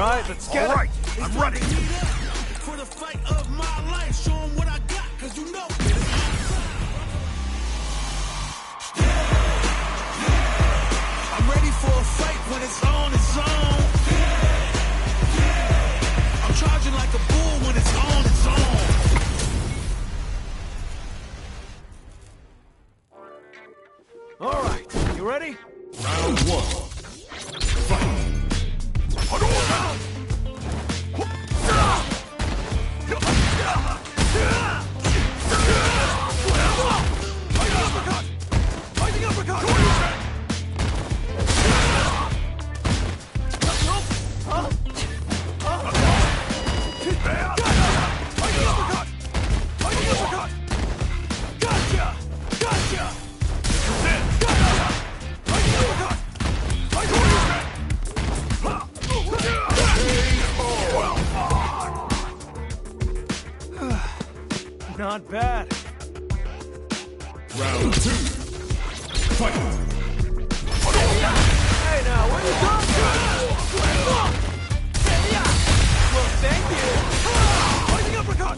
right, let's get it. All right, I'm ready. For the fight of my life, show 'em what I got, 'cause you know I'm ready for a fight when it's on its own. I'm charging like a bull when it's on its own. All right, you ready? Round one. Fight. Hadouken! Fighting uppercut! Gotcha! Gotcha! This is it! Fighting uppercut! Not bad. Round two. Fight. Hey now, where you going? Well, thank you. Fighting uppercut!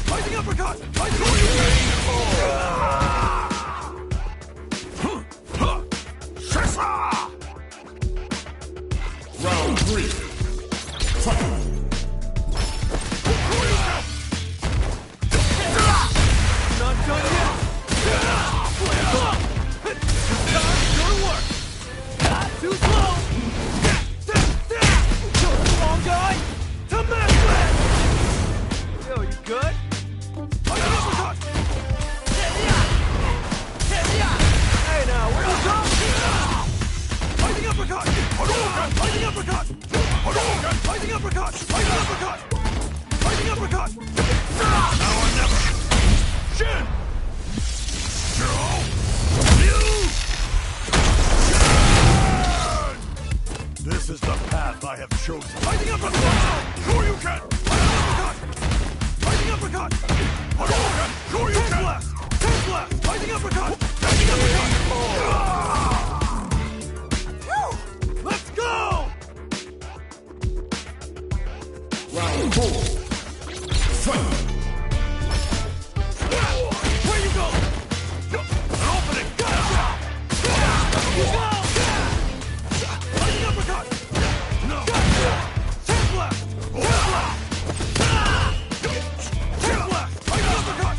Fighting uppercut! Round three. Fight. Not done yet. Good work. Too slow. Wrong guy. To mess with. Yo, you good? Fighting uppercut! Hey now, where you going? Fighting uppercut! Fighting uppercut! Fighting uppercut! Fighting uppercut! Fighting uppercut! Now or never! Shin! This is the path I have chosen. Fighting uppercut! Sure you can! Fighting uppercut! Fighting uppercut! Hadouken! Sure you can! Left! Take left! Fighting uppercut! Fighting uppercut! Phew! Let's go! Round four. Fight! Where you go? An opening! Gotcha! You go! Fighting uppercut! No! Gotcha! Take left! Take left! Take left! Fighting uppercut!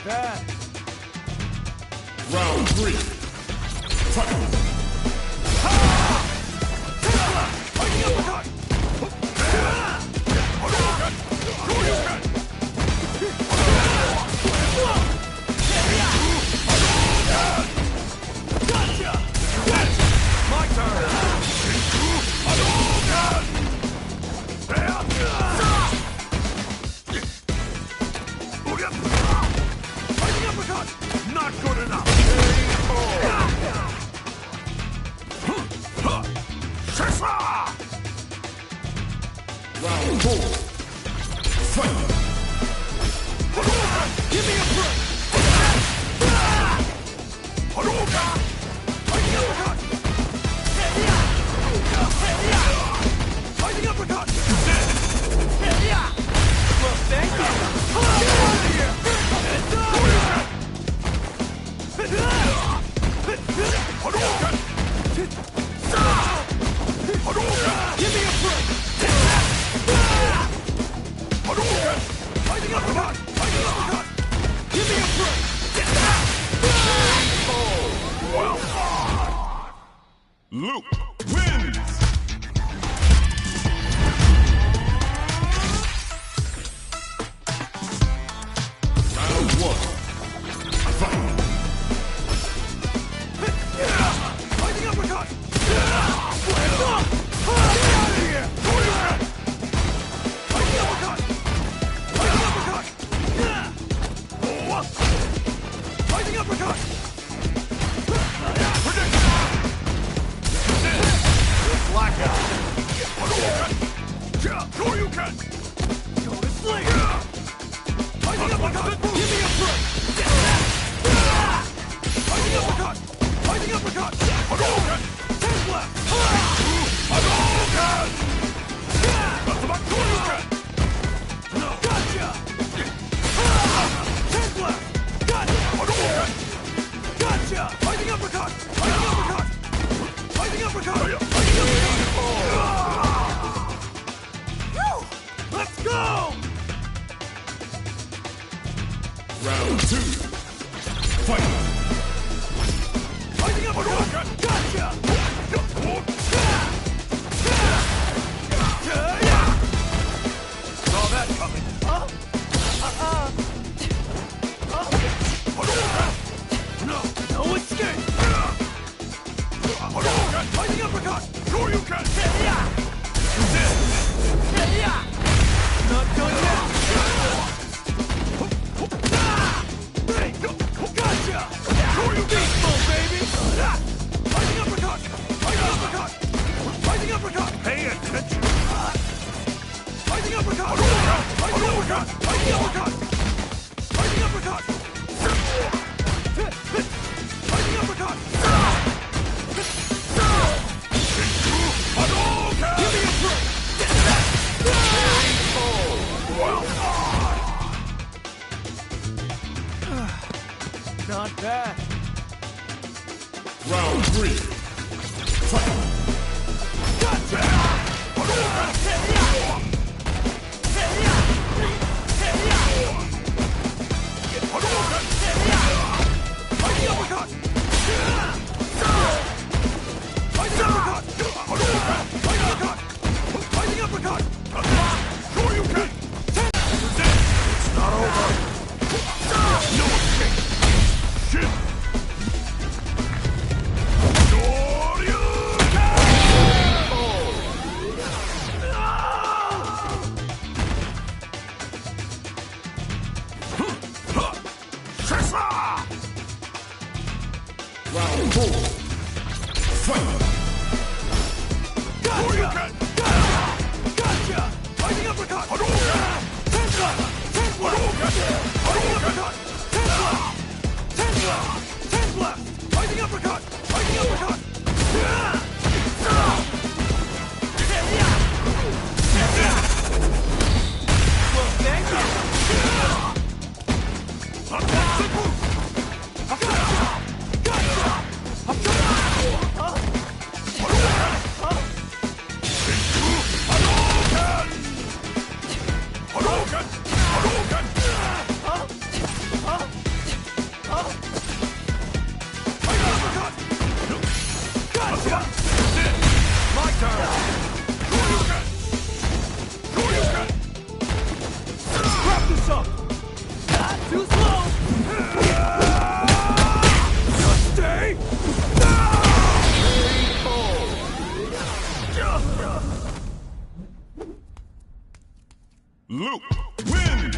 bad. Round 3. Fight! Fighting uppercut! Hadouken! Shoryuken! Gotcha! My turn! Hadouken! Fighting uppercut! Not good enough! Round 4. Fight! Give me a break! Hadouken! Fighting uppercut! Fighting uppercut! Well, thank you. Hadouken! Hadouken! Give me a break. Hadouken! Fighting uppercut. Fighting uppercut. Give me a break. Well done! Luke wins! Round 1. Fight! Fighting uppercut. Get out of here! Fighting uppercut. Fighting uppercut. Fighting uppercut. Blackout! Hadouken! Shoryuken! Go to sleep. Fighting uppercut. Give me a break. Fighting uppercut. Fighting uppercut. Hadouken! 10 left. Hadouken! That's about Shoryuken! Gotcha. 10 left. Gotcha. Hadouken! Gotcha. Fighting uppercut. Fighting uppercut. Fighting uppercut. Fighting uppercut. Phew. Let's go. Round 2. Fight! Fighting uppercut. Gotcha. Saw that coming! Hadouken! No escape. Hadouken! Fighting uppercut. Shoryuken! Not done yet. Hey, gotcha. Shoryuken! Beastful, baby. Fighting uppercut. Fighting uppercut. Fighting uppercut. Pay attention! Fighting uppercut. Hadouken! Fighting uppercut. Fighting uppercut. Fighting uppercut. Fighting uppercut. Hadouken! Give me a break. Well done! Not bad. Round 3. Fight! Gotcha. Hadouken! Luke wins!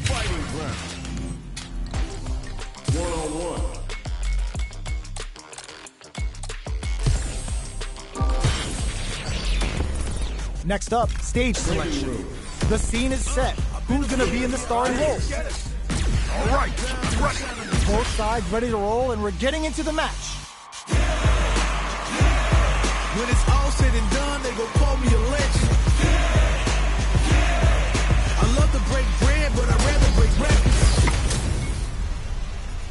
Fighting round. 1-on-1. Next up, stage selection. The scene is set. Who's gonna be in the starring role? All right, ready. Both sides ready to roll, and we're getting into the match. When it's all said and done, they gon' call me a legend. I love to break bread, but I'd rather break records.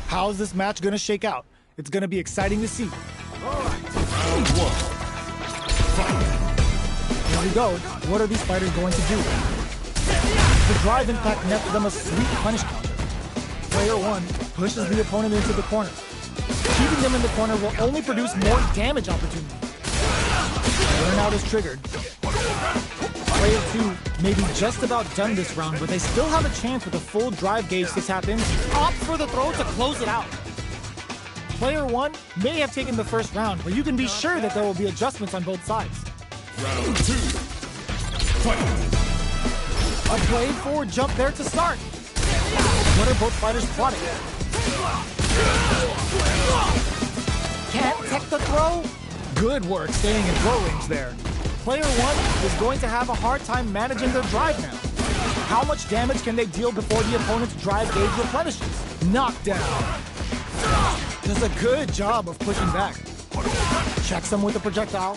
How's this match gonna shake out? It's gonna be exciting to see. Round 1. Fight. Here we go. What are these fighters going to do? The drive impact nets them a sweet punish counter. Player 1 pushes the opponent into the corner. Keeping them in the corner will only produce more damage opportunity. Burnout is triggered. Player 2 may be just about done this round, but they still have a chance with a full drive gauge to tap in. Opts for the throw to close it out. Player 1 may have taken the first round, but you can be sure that there will be adjustments on both sides. Round 2. Fight. A blade forward jump there to start. What are both fighters plotting? Can't tech the throw? Good work staying in throw range there. Player 1 is going to have a hard time managing their drive now. How much damage can they deal before the opponent's drive gauge replenishes? Knockdown. Does a good job of pushing back. Checks him with a projectile.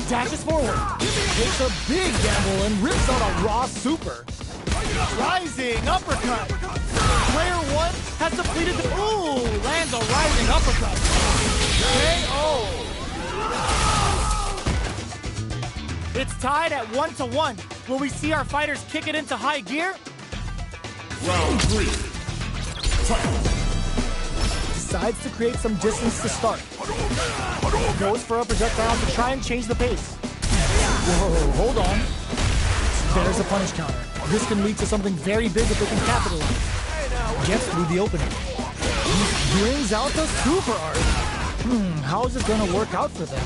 Dashes forward. Takes a big gamble and rips out a raw super. Rising uppercut. Player 1 has depleted the... Ooh, lands a rising uppercut. KO. It's tied at 1-1. Will we see our fighters kick it into high gear? Round 3. Fight. Decides to create some distance to start. Goes for a projectile to try and change the pace. Whoa, hold on. There's a punish counter. This can lead to something very big if they can capitalize. Gets through the opening. Brings out the super art. How is this gonna work out for them?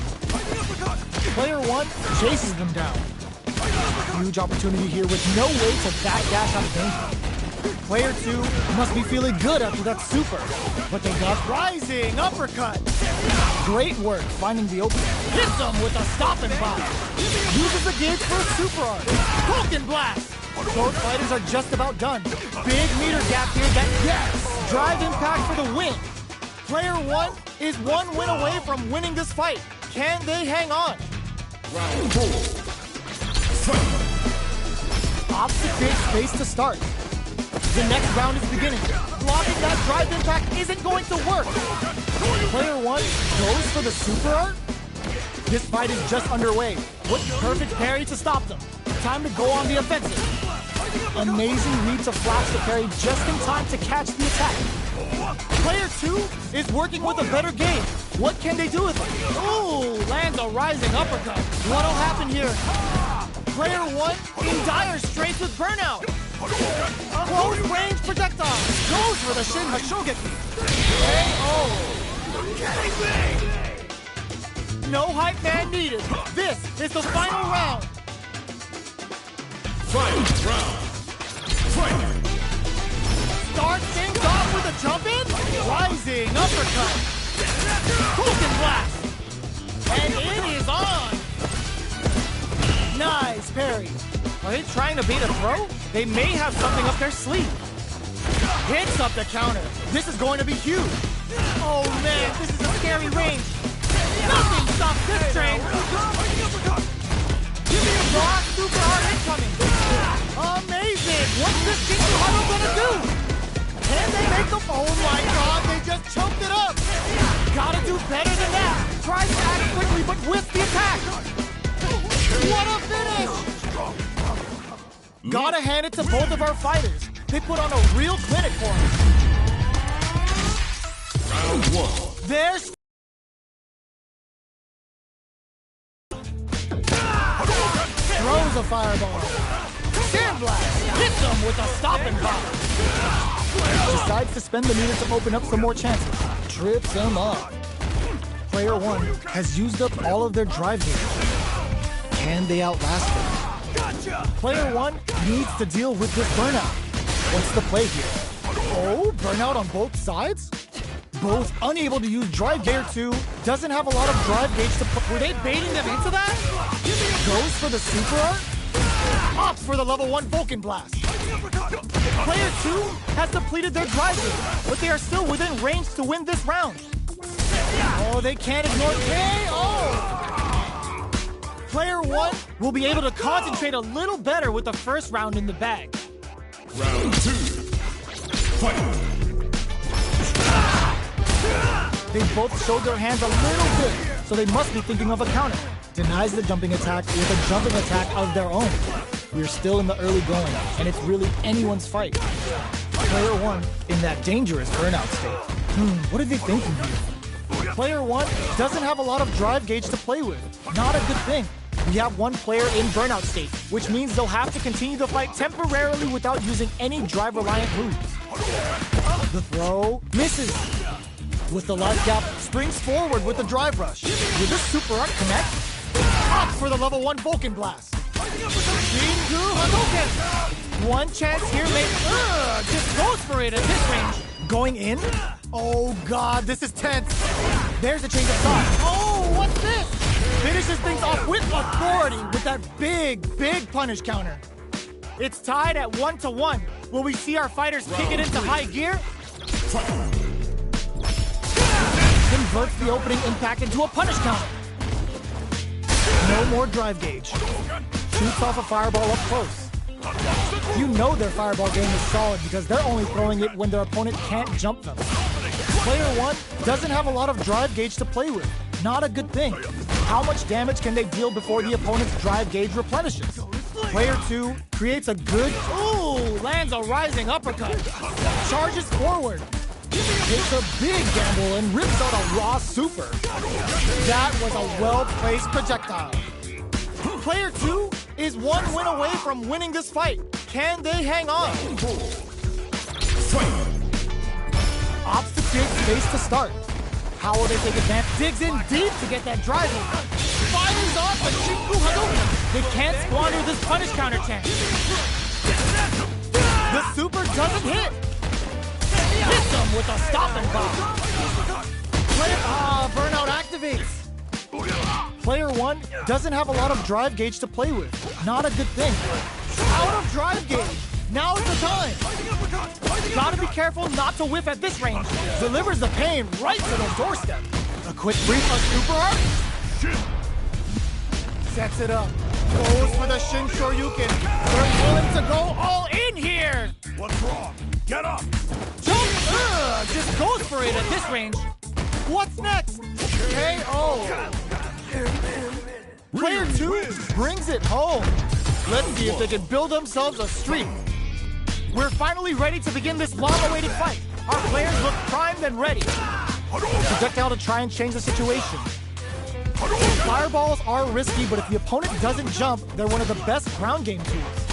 Player 1 chases them down. Huge opportunity here with no way to backdash out of danger. Player 2 must be feeling good after that super, but they got rising uppercut. Great work finding the opening. Hits them with a stop and pop. Uses the gauge for a super art. Vulcan blast. Both fighters are just about done. Big meter gap here that yes, drive impact for the win. Player 1 is one win away from winning this fight. Can they hang on? Round 4. Fight. Opts to create space to start. The next round is beginning. Blocking that drive impact isn't going to work. Player 1 goes for the super art. This fight is just underway. What perfect parry to stop them. Time to go on the offensive. Amazing read to flash the parry just in time to catch the attack. Player 2 is working with a better game. What can they do with it? Ooh, lands a rising uppercut. What'll happen here? Player 1 in dire straits with burnout. Close range projectile. Goes for the Shin Hashogeki. KO. No hype man needed. This is the final round. Fight. Round. Fight. Starts things off with a jump in. Rising uppercut. Vulcan blast. And it is on. Nice parry. Are they trying to bait a throw? They may have something up their sleeve. Hits up the counter. This is going to be huge. Oh man, this is a scary range. Nothing stops this train. Give me a raw super hard incoming. Amazing. What's this King Huddle gonna do? Can they make them? Oh my god, they just choked it up. Gotta do better than that. Tries to act quickly, but whiffs the attack. What a finish! Gotta hand it to both of our fighters. They put on a real clinic for us. Round 1. There's fireball. Sandblast hits them with a stopping power. Decides to spend the meter to open up some more chances. Trips him up. Player 1 has used up all of their drive gauge. Can they outlast him? Gotcha! Player 1 needs to deal with this burnout. What's the play here? Oh, burnout on both sides? Both unable to use drive gauge. Player 2 doesn't have a lot of drive gauge to put. Were they baiting them into that? Goes for the super art? Opts for the level 1 Vulcan Blast. Player 2 has depleted their drive gauge, but they are still within range to win this round. Oh, they can't ignore KO! Player 1 will be able to concentrate a little better with the first round in the bag. Round 2. Fight! They both showed their hands a little bit, so they must be thinking of a counter. Denies the jumping attack with a jumping attack of their own. We're still in the early going, and it's really anyone's fight. Player 1 in that dangerous burnout state. What are they thinking here? Player 1 doesn't have a lot of drive gauge to play with. Not a good thing. We have one player in burnout state, which means they'll have to continue the fight temporarily without using any drive-reliant moves. The throw misses. With the life gap, springs forward with the drive rush. Will this super art connect? Opts for the level 1 Vulcan Blast. Shinku Hadouken! One chance here, mate. Just goes for it at this range. Going in? Oh god, this is tense. There's a change of thought. Oh, what's this? Finishes things off with authority with that big punish counter. It's tied at 1-1. Will we see our fighters kick it into high gear? Converts the opening impact into a punish counter. No more drive gauge. Shoots off a fireball up close. You know their fireball game is solid because they're only throwing it when their opponent can't jump them. Player 1 doesn't have a lot of drive gauge to play with. Not a good thing. How much damage can they deal before the opponent's drive gauge replenishes? Player 2 creates a good... Ooh, lands a rising uppercut. Charges forward. Takes a big gamble and rips out a raw super. That was a well-placed projectile. Player 2 is one win away from winning this fight. Can they hang on? Opts to create space to start. How will they take advantage? Digs in deep to get that drive in. Fires off a Shinku Hadouken. They can't squander this punish counter chance. The super doesn't hit. Hits them with a stopping bomb. Burnout activates. Player 1 doesn't have a lot of drive gauge to play with. Not a good thing. Out of drive gauge. Now's the time. Gotta be careful not to whiff at this range. Delivers the pain right to the doorstep. A quick brief on super art. Sets it up. Goes for the Shin Shoryuken. They're willing to go all in here. What's wrong? Get up! Jump! Just goes for it at this range. What's next? KO. Player 2 brings it home. Let's see if they can build themselves a streak. We're finally ready to begin this long-awaited fight. Our players look primed and ready. Projectile to try and change the situation. Fireballs are risky, but if the opponent doesn't jump, they're one of the best ground game tools.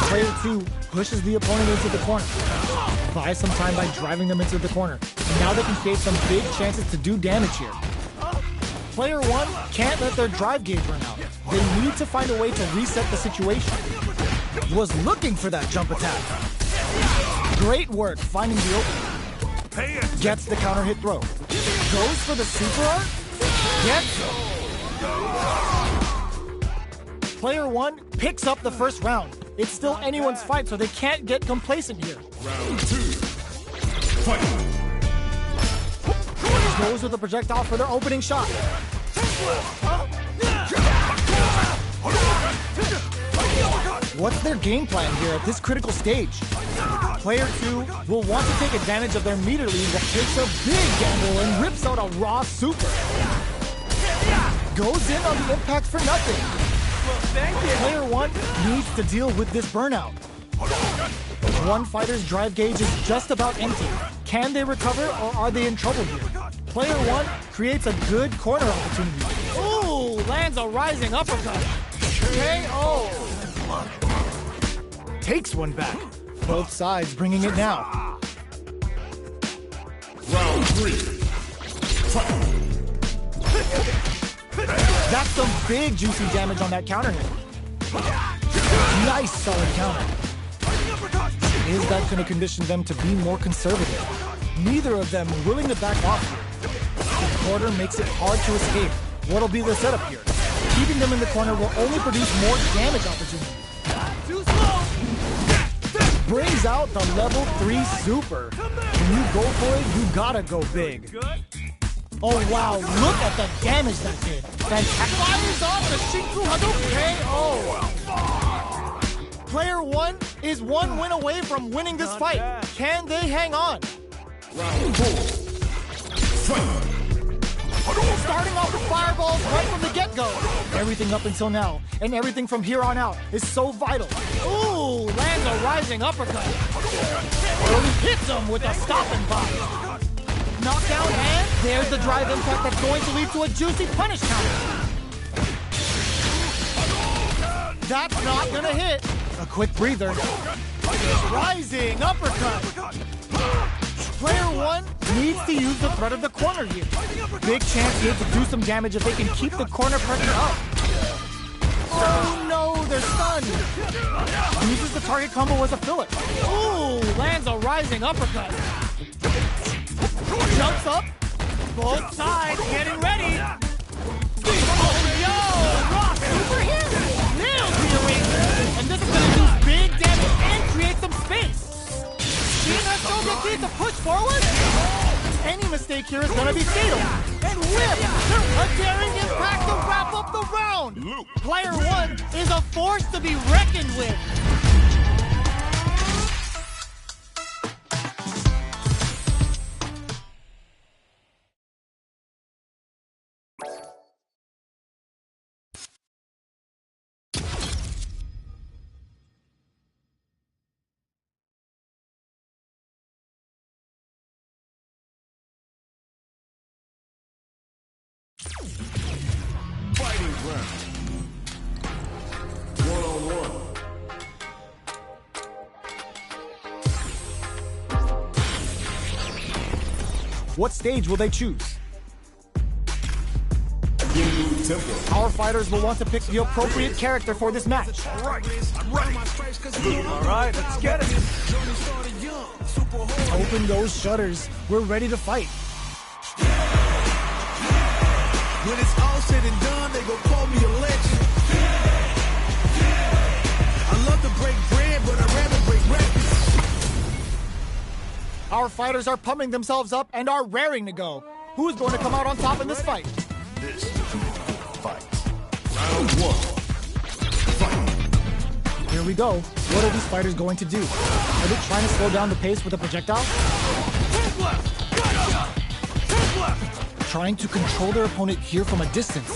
Player 2 pushes the opponent into the corner. Buys some time by driving them into the corner. And now they can create some big chances to do damage here. Player 1 can't let their drive gauge run out. They need to find a way to reset the situation. Was looking for that jump attack. Great work finding the opening. Gets the counter hit throw. Goes for the super art. Gets it. Player 1 picks up the first round. It's still anyone's fight, so they can't get complacent here. Round 2. Fight! Goes with a projectile for their opening shot. What's their game plan here at this critical stage? Player 2 will want to take advantage of their meter lead that takes a big gamble and rips out a raw super. Goes in on the impact for nothing. Player 1 needs to deal with this burnout. One fighter's drive gauge is just about empty. Can they recover or are they in trouble here? Player 1 creates a good corner opportunity. Ooh, lands a rising uppercut. KO! Takes one back. Both sides bringing it now. Round 3. Fight. That's some big juicy damage on that counter hit. Nice solid counter. Is that going to condition them to be more conservative? Neither of them willing to back off here. The quarter makes it hard to escape. What'll be the setup here? Keeping them in the corner will only produce more damage opportunities. Too slow. Brings out the level 3 super. When you go for it, you gotta go big. Oh wow, look at the damage that did. Fantastic. Fires off the Shinku Hadouken KO. Player 1 is one win away from winning this fight. Can they hang on? Round 4. Fight. Starting off with fireballs right from the get-go. Everything up until now, and everything from here on out, is so vital. Ooh, lands a rising uppercut. Early hits him with a stopping body. Knockdown, and there's the drive impact that's going to lead to a juicy punish counter. That's not gonna hit. A quick breather. Rising uppercut. Player 1 needs to use the threat of the corner here. Big chance here to do some damage if they can keep the corner pressure up. Oh no, they're stunned. Uses the target combo as a filler. Ooh, lands a rising uppercut. Jumps up. Both sides getting ready. Oh yo, Rock super hit. Nails the arrangement. And this is going to do big damage and create some space. To push forward? Any mistake here is gonna be fatal. And whip! A daring impact to wrap up the round! Player 1 is a force to be reckoned with! Fighting round. 1-on-1. What stage will they choose? Our fighters will want to pick the appropriate character for this match. All right, I'm ready. All right, let's get it. Open those shutters. We're ready to fight. When it's all said and done, they gon' call me a legend. I love to break bread, but I'd rather break records. Our fighters are pumping themselves up and are raring to go. Who's going to come out on top in this fight? This is fight. Round 1. Fight. Here we go. What are these fighters going to do? Are they trying to slow down the pace with a projectile? Hands left. Gotcha. Hands left. Trying to control their opponent here from a distance.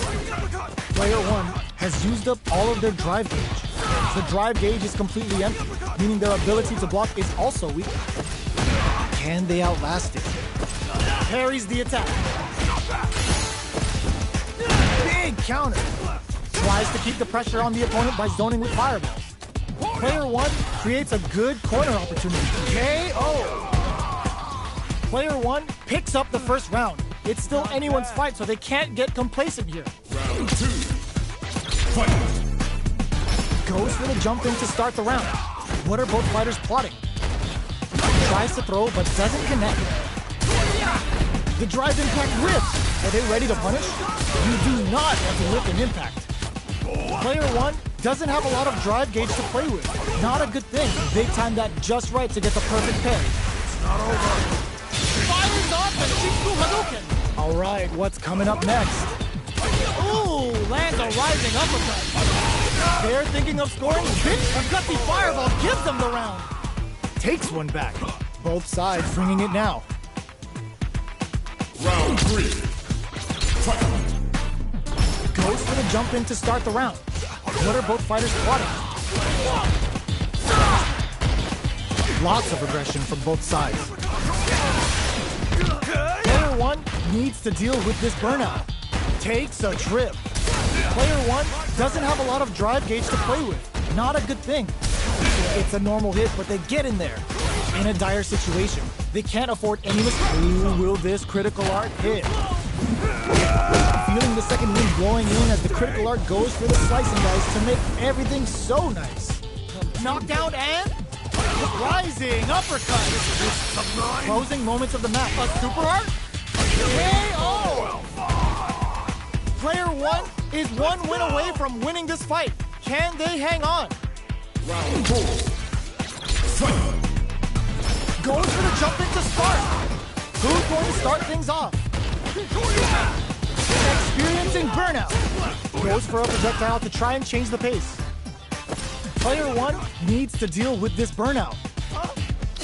Player 1 has used up all of their drive gauge. The drive gauge is completely empty, meaning their ability to block is also weak. Can they outlast it? Parries the attack. Big counter. Tries to keep the pressure on the opponent by zoning with fireballs. Player 1 creates a good corner opportunity. KO! Player 1 picks up the first round. It's still anyone's fight, so they can't get complacent here. Round 2. Fight. Goes for the jump in to start the round. What are both fighters plotting? Tries to throw, but doesn't connect. The drive impact rips. Are they ready to punish? You do not want to whip an impact. Player 1 doesn't have a lot of drive gauge to play with. Not a good thing. They timed that just right to get the perfect parry. It's not over. Fires off the Shinku Hadouken. All right, what's coming up next? Ooh, lands a rising uppercut. They're thinking of scoring big. A gutsy fireball gives them the round. Takes one back. Both sides bringing it now. Round 3. Fight. Goes for the jump in to start the round. What are both fighters plotting? Lots of aggression from both sides. Player 1 needs to deal with this burnout. Takes a trip. Player 1 doesn't have a lot of drive gauge to play with. Not a good thing. It's a normal hit, but they get in there. In a dire situation. They can't afford any mistakes. Who will this critical art hit? Feeling the second wind blowing in as the critical art goes for the slicing dice to make everything so nice. Knockdown and rising uppercut. Closing moments of the match. A super art? KO! Player 1 is one win away from winning this fight. Can they hang on? Round 4. Fight. Goes for the jump in to start. Who's going to start things off? Experiencing burnout. Goes for a projectile to try and change the pace. Player 1 needs to deal with this burnout.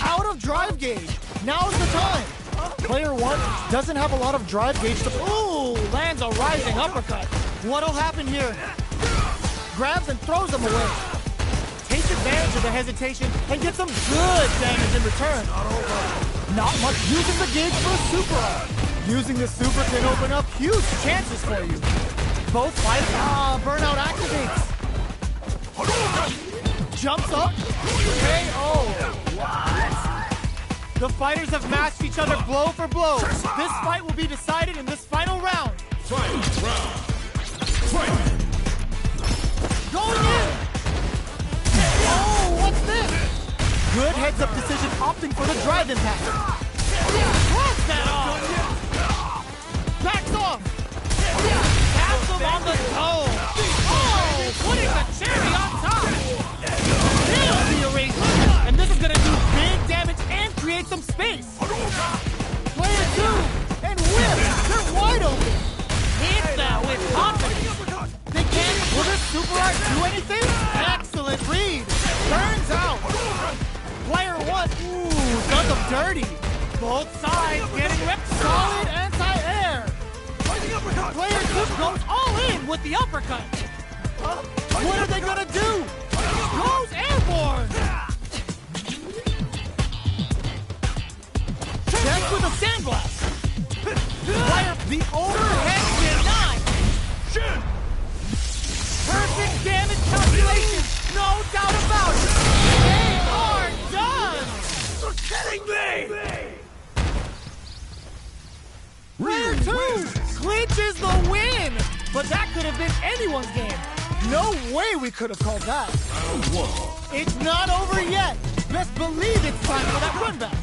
Out of drive gauge. Now's the time. Player 1 doesn't have a lot of drive gauge to... Ooh, lands a rising uppercut. What'll happen here? Grabs and throws him away. Takes advantage of the hesitation and gets some good damage in return. Not much using the gauge for a super art. Using the super can open up huge chances for you. Both fight. Burnout activates. Jumps up. KO. What? The fighters have matched each other blow for blow. This fight will be decided in this final round. Fight. Going in. Oh, what's this? Good heads-up decision opting for the drive impact. Cross that off. Backs off. Taps him on the toe. Oh, putting the cherry on top. Nails the eraser. And this is going to do big damage and create some space. Player 2 and whip. They're wide open. Hit that with confidence. They can't. Will this super art do anything? Excellent read. Turns out. Player 1. Ooh, does them dirty. Both sides getting ripped. Solid anti-air. Player 2 goes all in with the uppercut. What are they gonna do? Goes airborne. Check with a sandblast. Player, the overhead denied. Perfect damage calculation. No doubt about it. They are done. You're kidding me! Player 2 clinches the win. But that could have been anyone's game. No way we could have called that. Round 1. It's not over yet. Best believe it's time for that run back.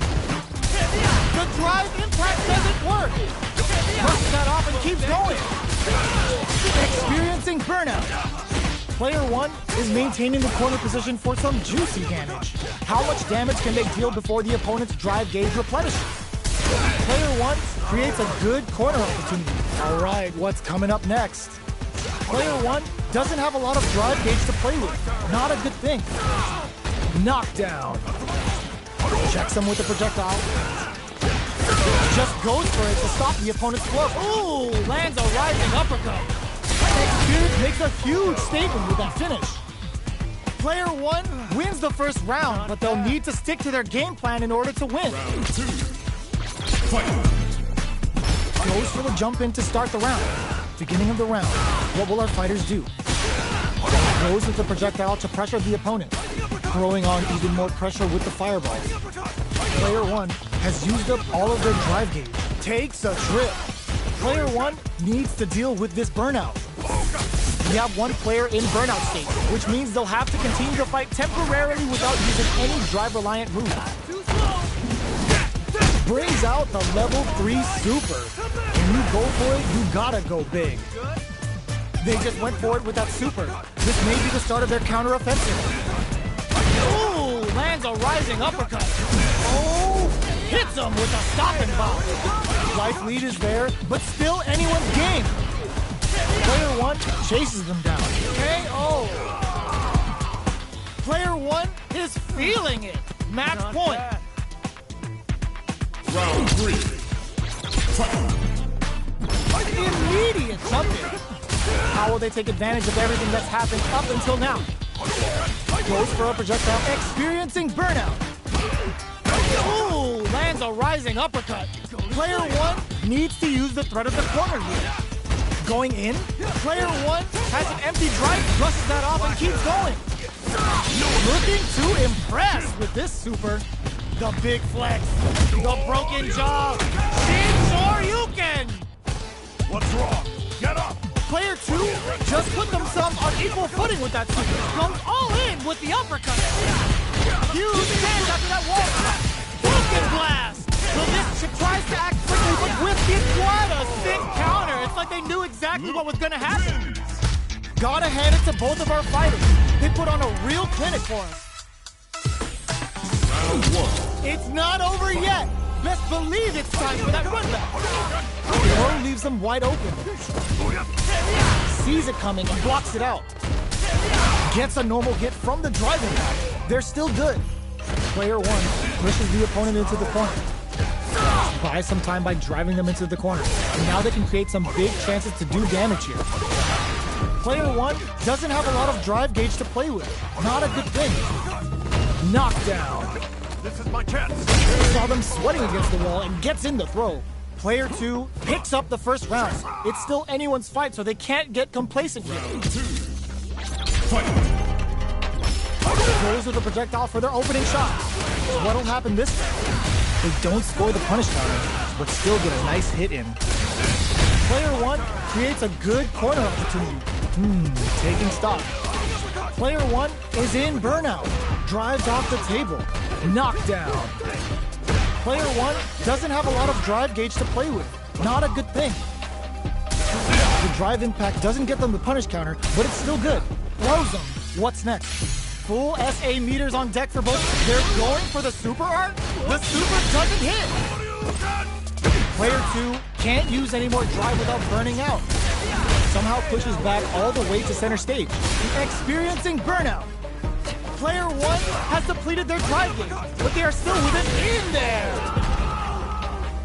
The drive impact doesn't work. Brushes that off and keeps going. Experiencing burnout. Player 1 is maintaining the corner position for some juicy damage. How much damage can they deal before the opponent's drive gauge replenishes? Player 1 creates a good corner opportunity. All right, what's coming up next? Player 1 doesn't have a lot of drive gauge to play with. Not a good thing. Knockdown. Checks him with a projectile. Just goes for it to stop the opponent's flow. Ooh, lands a rising uppercut. Experience makes a huge statement with that finish. Player 1 wins the first round, but they'll need to stick to their game plan in order to win. Round 2. Fight. Goes for the jump in to start the round. Beginning of the round, what will our fighters do? Goes with the projectile to pressure the opponent, throwing on even more pressure with the fireballs. Player 1 has used up all of their drive gauge. Takes a trip. Player 1 needs to deal with this burnout. We have one player in burnout state, which means they'll have to continue the fight temporarily without using any drive-reliant move. Brings out the level 3 super. When you go for it, you gotta go big. They just went for it with that super. This may be the start of their counter-offensive. Ooh, lands a rising uppercut. Oh, hits him with a stopping bomb. Life lead is there, but still anyone's game. Player 1 chases them down. KO. Player 1 is feeling it. Match point. Round 3. Fight. Immediate jump-in. How will they take advantage of everything that's happened up until now? Goes for a projectile, experiencing burnout. Ooh, lands a rising uppercut. Player 1 needs to use the threat of the corner here. Going in. Player 1 has an empty drive, brushes that off and keeps going. Looking to impress with this super. The big flex, the broken jaw, Shin Shoryuken! What's wrong? Get up! Player 2 just put themselves on equal footing with that super. Goes all in with the uppercut. Huge change after that wall. Broken blast! So this tries to act quickly, but with this what a sick counter. It's like they knew exactly what was gonna happen. Gotta hand it to both of our fighters. They put on a real clinic for us. Round 1. It's not over yet. Best believe it's time for that run back. Throw leaves them wide open. Sees it coming and blocks it out. Gets a normal hit from the driving back. They're still good. Player 1 pushes the opponent into the corner. Buys some time by driving them into the corner. And now they can create some big chances to do damage here. Player 1 doesn't have a lot of drive gauge to play with. Not a good thing. Knockdown. This is my chance. Saw them sweating against the wall and gets in the throw. Player 2 picks up the first round. It's still anyone's fight, so they can't get complacent here. Round 2. Fight. Goes with the projectile for their opening shot. What'll happen this time? They don't score the punish counter, but still get a nice hit in. Player 1 creates a good corner opportunity. Taking stock. Player 1 is in burnout. Drives off the table. Knockdown. Player 1 doesn't have a lot of drive gauge to play with. Not a good thing. The drive impact doesn't get them the punish counter, but it's still good. Throws them. What's next? Full SA meters on deck for both. They're going for the super art. The super doesn't hit. Player 2 can't use any more drive without burning out. Somehow pushes back all the way to center stage, experiencing burnout. Player 1 has depleted their drive gauge, but they are still with it in there.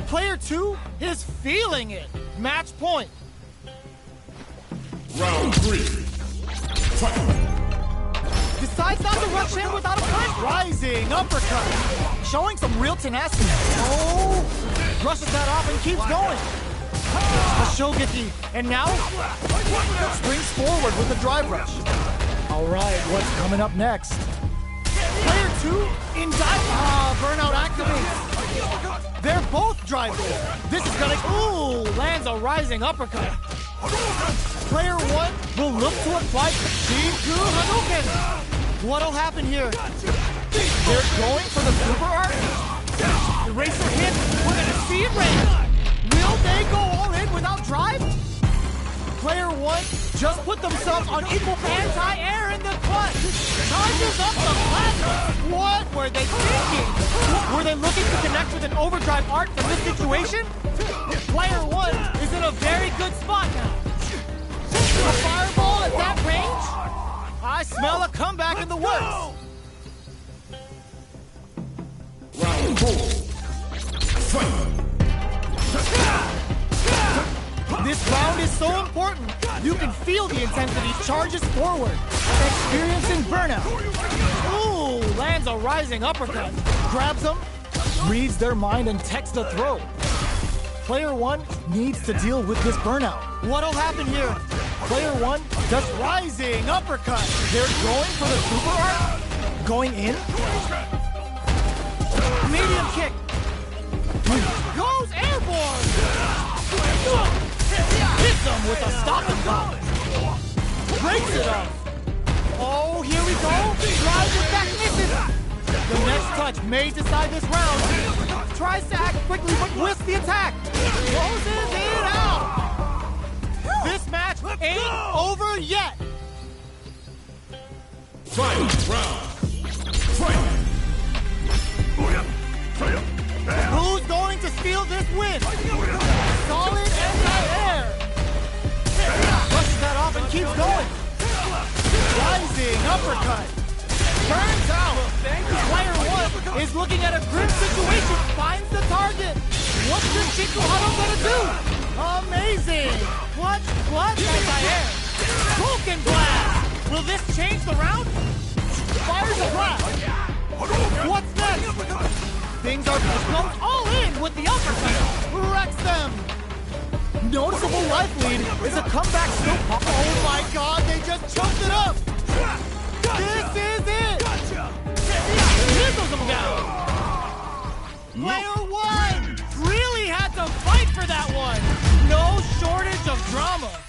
Player 2 is feeling it. Match point. Round 3. Fight. Decides not to rush in without a punch. Rising uppercut. Showing some real tenacity. Oh! Brushes that off and keeps going. A Shogeki. And now, springs forward with a drive rush. All right, what's coming up next? Player 2 in dive. Burnout activates. They're both driving. This is gonna. Ooh! Lands a rising uppercut. Player 1 will look to apply Shinku Hadouken. What'll happen here? They're going for the super art. Eraser hit. We're gonna see it rain. Will they go all in without drive? Player 1 just put themselves on equal anti-air in the clutch. Charges up the plasma. What were they thinking? Were they looking to connect with an overdrive art from this situation? Player 1 is in a very good spot now. A fireball at that range? I smell a comeback in the works. Round 4. Fight. This round is so important. You can feel the intensity. Charges forward. Experiencing burnout. Ooh, lands a rising uppercut. Grabs them. Reads their mind and techs the throw. Player 1 needs to deal with this burnout. What'll happen here? Player 1 does rising uppercut. They're going for the super art. Going in. Medium kick. Goes airborne. Hits them with a stopping block. Breaks it up. Oh, here we go. Drives with technician. The next touch may decide this round. Tries to act quickly, but whisks the attack. Closes it out. This match ain't over yet. Final round. Fight. Who's going to steal this win? Solid anti-air. Brushes that off and keeps going. Rising uppercut. Turns out. Player 1 is looking at a grim situation. Finds the target. What's this Shinku Hado gonna do? Amazing. Clutch anti-air. Broken blast. Will this change the round? Fires a blast. What's next? Things are goes all in with the uppercut. Wrecks them. noticeable life lead. Is a comeback still possible? Oh my god, they just choked it up! This is it! Missiles him down. Player one! Really had to fight for that one. No shortage of drama.